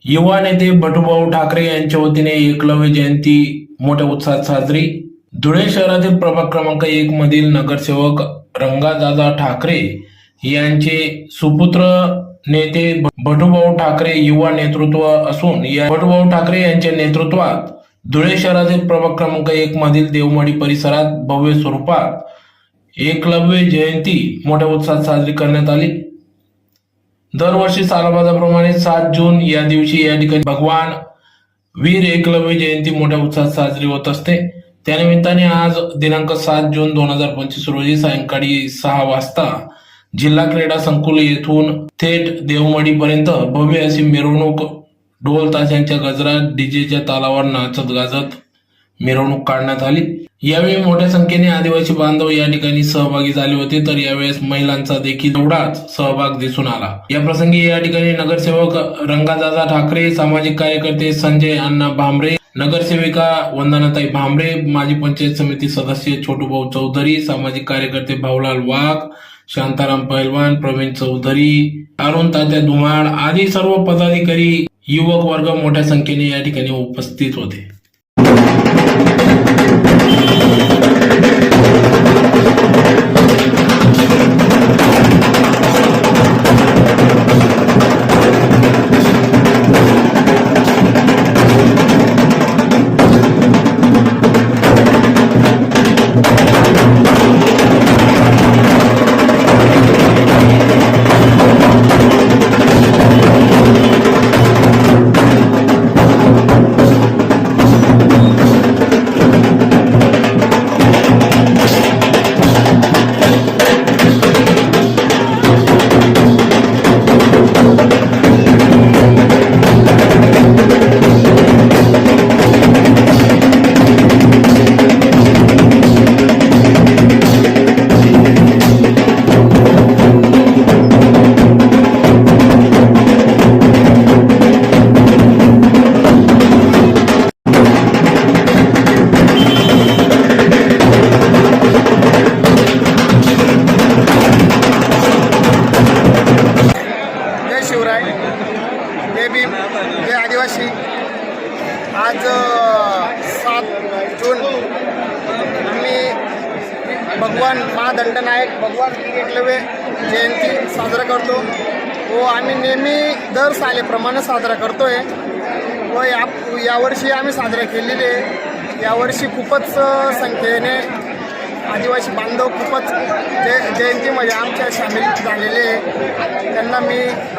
युवा नेते बटूभाऊ ठाकरे यांच्या वतीने एकलव्य जयंती मोठ्या उत्साहात साजरी। धुळे शहरातील प्रभाग क्रमांक 1 मधील नगरसेवक रंगादादा ठाकरे यांचे सुपुत्र नेते बटूभाऊ ठाकरे युवा नेतृत्व असून या बटूभाऊ ठाकरे यांच्या नेतृत्वात धुळे शहरातील प्रभाग क्रमांक 1 मधील देवमडी परिसरात भव्य स्वरूपात एकलव्य जयंती मोठ्या उत्साहात साजरी करण्यात आली। दरवर्षी सालाबादाप्रमाणे 7 जून या दिवशी या ठिकाणी भगवान वीर एकलव्य जयंती मोठ्या उत्साहात साजरी होत असते। त्यानिमित्ताने आज दिनांक 7 जून 2025 रोजी सायंकाळी 6 वाजता जिल्हा क्रीडा संकुल येथून थेट देवमडी पर्यंत भव्य अशी मिरवणूक ढोल ताशांच्या गजरात डीजेच्या तालावर नाचत गाजत मिरवणूक काढण्यात आली। यावेळी मोठ्या संख्येने आदिवासी बांधव या ठिकाणी सहभागी झाले होते, तर यावेळेस महिलांचा देखील तेवढाच सहभाग दिसून आला। या प्रसंगी या ठिकाणी नगरसेवक रंगादादा ठाकरे, सामाजिक कार्यकर्ते संजय अण्णा भांबरे, नगरसेविका वंदनाताई भांबरे, माजी पंचायत समिती सदस्य छोटूभाऊ चौधरी, सामाजिक कार्यकर्ते भाऊलाल वाघ, शांताराम पहलवान, प्रवीण चौधरी, अरुण तात्या धुमाळ आदी सर्व पदाधिकारी, युवक वर्ग मोठ्या संख्येने या ठिकाणी उपस्थित होते। जय आदिवासी। आज 7 जून आम्ही भगवान महादंडनायक भगवान एकलव्य जयंती साजरा करतो व आम्ही नेहमी दर सालेप्रमाणे साजरा करतोय व यावर्षी आम्ही साजरा केलेले आहे। यावर्षी खूपच संख्येने आदिवासी बांधव खूपच जयंतीमध्ये आमच्या सामील झालेले, त्यांना मी